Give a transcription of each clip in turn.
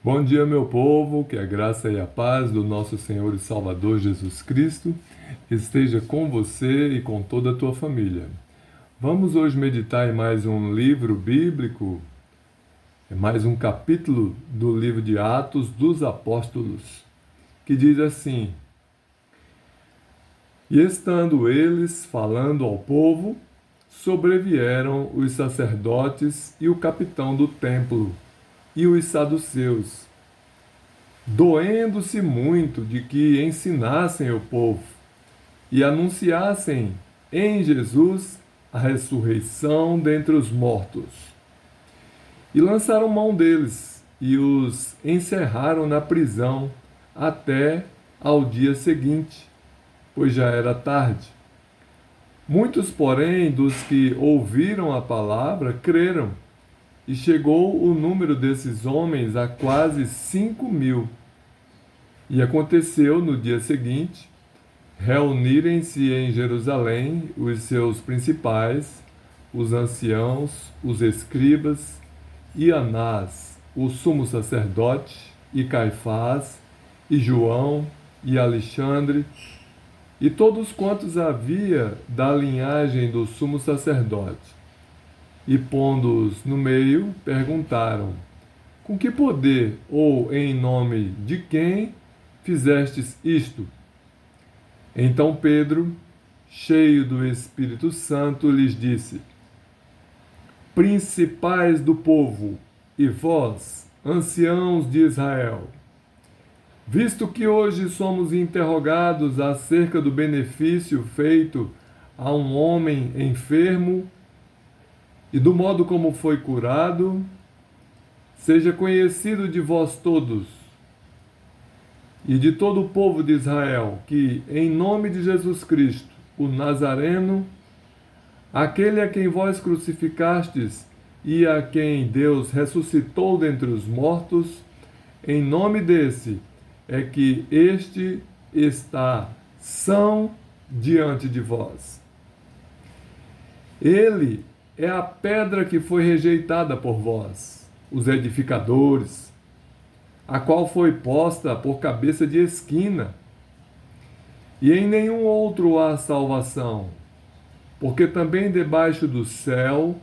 Bom dia, meu povo, que a graça e a paz do nosso Senhor e Salvador Jesus Cristo esteja com você e com toda a tua família. Vamos hoje meditar em mais um livro bíblico, mais um capítulo do livro de Atos dos Apóstolos, que diz assim: E estando eles falando ao povo, sobrevieram os sacerdotes e o capitão do templo e os saduceus, doendo-se muito de que ensinassem o povo e anunciassem em Jesus a ressurreição dentre os mortos. E lançaram mão deles e os encerraram na prisão até ao dia seguinte, pois já era tarde. Muitos, porém, dos que ouviram a palavra creram, e chegou o número desses homens a quase 5.000. E aconteceu no dia seguinte reunirem-se em Jerusalém os seus principais, os anciãos, os escribas, e Anás, o sumo sacerdote, e Caifás, e João, e Alexandre, e todos quantos havia da linhagem do sumo sacerdote. E pondo-os no meio, perguntaram: Com que poder ou em nome de quem fizestes isto? Então Pedro, cheio do Espírito Santo, lhes disse: Principais do povo, e vós, anciãos de Israel, visto que hoje somos interrogados acerca do benefício feito a um homem enfermo e do modo como foi curado, seja conhecido de vós todos e de todo o povo de Israel, que, em nome de Jesus Cristo, o Nazareno, aquele a quem vós crucificastes e a quem Deus ressuscitou dentre os mortos, em nome desse é que este está são diante de vós. Ele é a pedra que foi rejeitada por vós, os edificadores, a qual foi posta por cabeça de esquina. E em nenhum outro há salvação, porque também debaixo do céu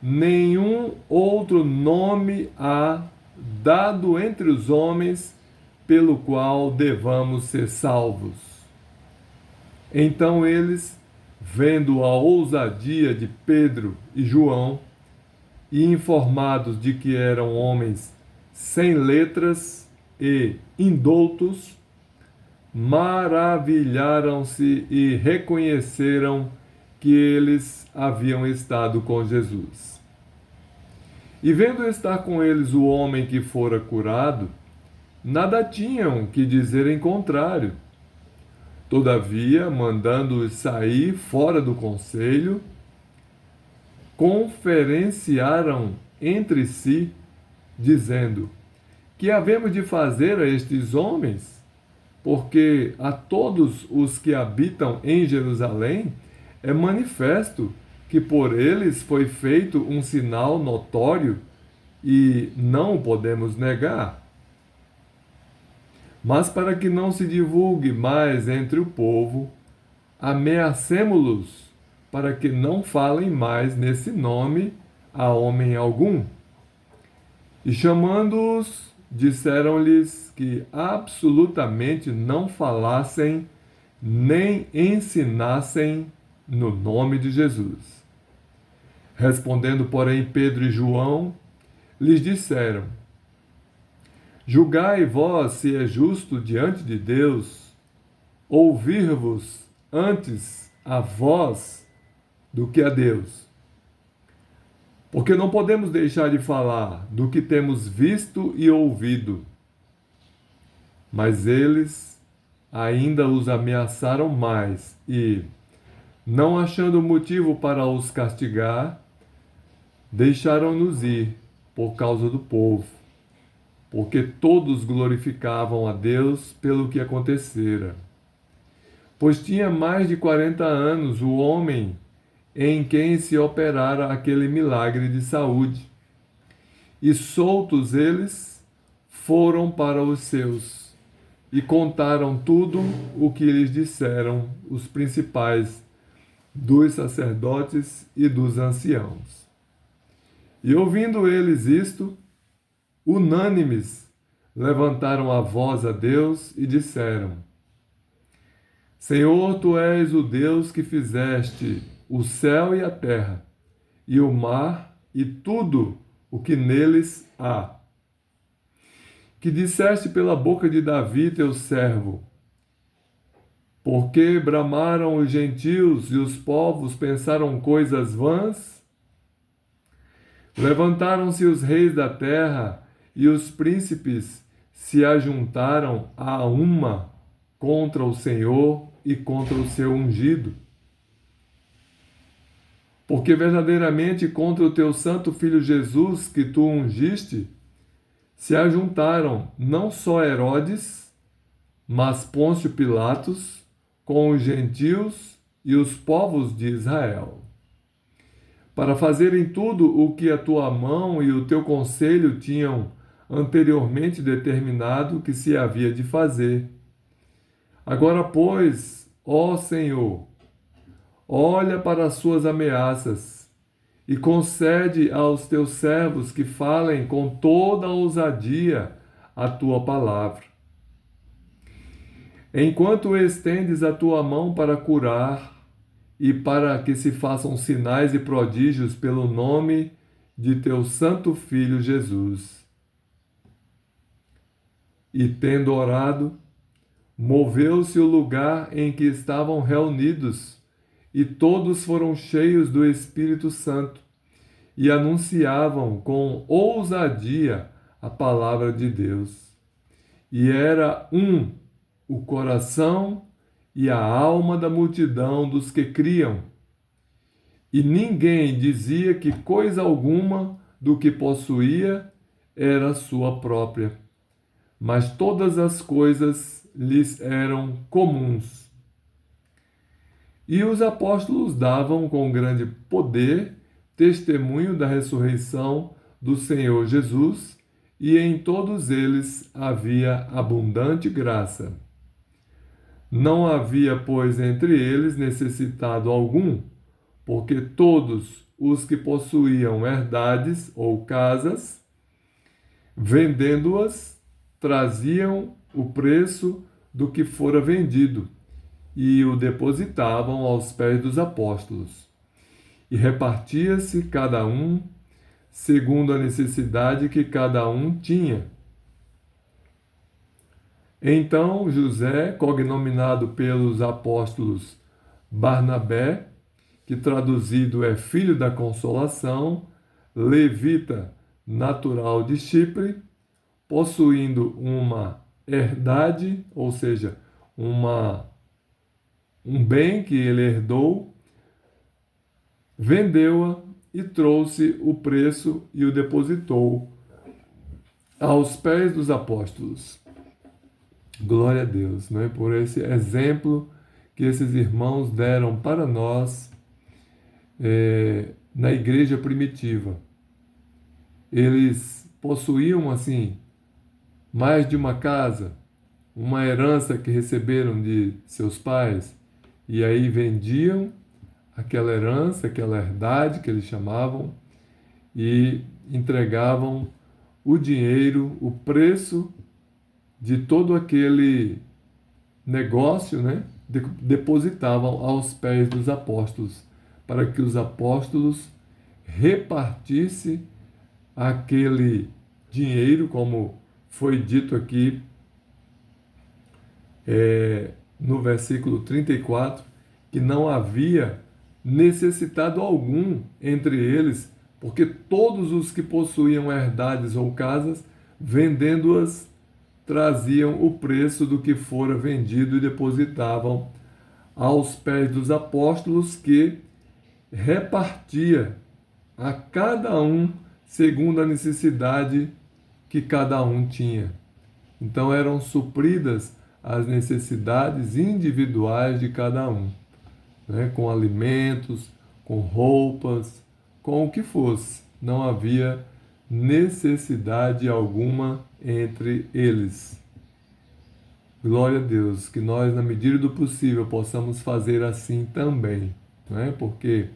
nenhum outro nome há dado entre os homens pelo qual devamos ser salvos. Então eles, vendo a ousadia de Pedro e João, e informados de que eram homens sem letras e indoutos, maravilharam-se e reconheceram que eles haviam estado com Jesus. E vendo estar com eles o homem que fora curado, nada tinham que dizer em contrário. Todavia, mandando-os sair fora do conselho, conferenciaram entre si, dizendo: Que havemos de fazer a estes homens? Porque a todos os que habitam em Jerusalém é manifesto que por eles foi feito um sinal notório e não o podemos negar. Mas para que não se divulgue mais entre o povo, ameacemo-los para que não falem mais nesse nome a homem algum. E chamando-os, disseram-lhes que absolutamente não falassem nem ensinassem no nome de Jesus. Respondendo, porém, Pedro e João, lhes disseram: Julgai vós se é justo diante de Deus ouvir-vos antes a vós do que a Deus. Porque não podemos deixar de falar do que temos visto e ouvido. Mas eles ainda os ameaçaram mais e, não achando motivo para os castigar, deixaram-nos ir por causa do povo, porque todos glorificavam a Deus pelo que acontecera. Pois tinha mais de 40 anos o homem em quem se operara aquele milagre de saúde. E soltos eles, foram para os seus e contaram tudo o que lhes disseram os principais dos sacerdotes e dos anciãos. E ouvindo eles isto, unânimes, levantaram a voz a Deus e disseram: Senhor, tu és o Deus que fizeste o céu e a terra, e o mar e tudo o que neles há. Que disseste pela boca de Davi, teu servo: Porque bramaram os gentios e os povos pensaram coisas vãs? Levantaram-se os reis da terra e os príncipes se ajuntaram a uma contra o Senhor e contra o seu ungido. Porque verdadeiramente contra o teu santo Filho Jesus, que tu ungiste, se ajuntaram não só Herodes, mas Pôncio Pilatos, com os gentios e os povos de Israel, para fazerem tudo o que a tua mão e o teu conselho tinham anteriormente determinado que se havia de fazer. Agora, pois, ó Senhor, olha para as suas ameaças e concede aos teus servos que falem com toda a ousadia a tua palavra. Enquanto estendes a tua mão para curar e para que se façam sinais e prodígios pelo nome de teu santo Filho Jesus. E tendo orado, moveu-se o lugar em que estavam reunidos, e todos foram cheios do Espírito Santo e anunciavam com ousadia a palavra de Deus. E era o coração e a alma da multidão dos que criam. E ninguém dizia que coisa alguma do que possuía era sua própria, mas todas as coisas lhes eram comuns. E os apóstolos davam com grande poder testemunho da ressurreição do Senhor Jesus, e em todos eles havia abundante graça. Não havia, pois, entre eles necessitado algum, porque todos os que possuíam herdades ou casas, vendendo-as, traziam o preço do que fora vendido e o depositavam aos pés dos apóstolos. E repartia-se cada um segundo a necessidade que cada um tinha. Então José, cognominado pelos apóstolos Barnabé, que traduzido é filho da consolação, levita natural de Chipre, possuindo uma herdade, ou seja, um bem que ele herdou, vendeu-a e trouxe o preço e o depositou aos pés dos apóstolos. Glória a Deus, não é? Por esse exemplo que esses irmãos deram para nós na igreja primitiva. Eles possuíam, assim, mais de uma casa, uma herança que receberam de seus pais, e aí vendiam aquela herança, aquela herdade que eles chamavam, e entregavam o dinheiro, o preço de todo aquele negócio, né? Depositavam aos pés dos apóstolos, para que os apóstolos repartissem aquele dinheiro, como foi dito aqui no versículo 34, que não havia necessitado algum entre eles, porque todos os que possuíam herdades ou casas, vendendo-as, traziam o preço do que fora vendido e depositavam aos pés dos apóstolos, que repartia a cada um segundo a necessidade que cada um tinha. Então eram supridas as necessidades individuais de cada um, né? Com alimentos, com roupas, com o que fosse. Não havia necessidade alguma entre eles. Glória a Deus, que nós, na medida do possível, possamos fazer assim também, não é? Porque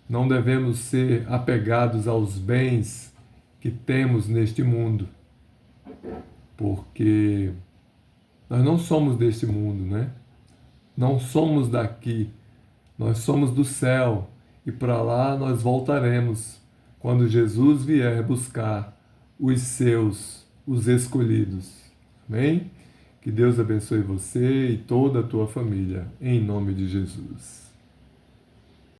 não devemos ser apegados aos bens que temos neste mundo, porque nós não somos deste mundo, né? Não somos daqui, nós somos do céu e para lá nós voltaremos quando Jesus vier buscar os seus, os escolhidos. Amém? Que Deus abençoe você e toda a tua família, em nome de Jesus.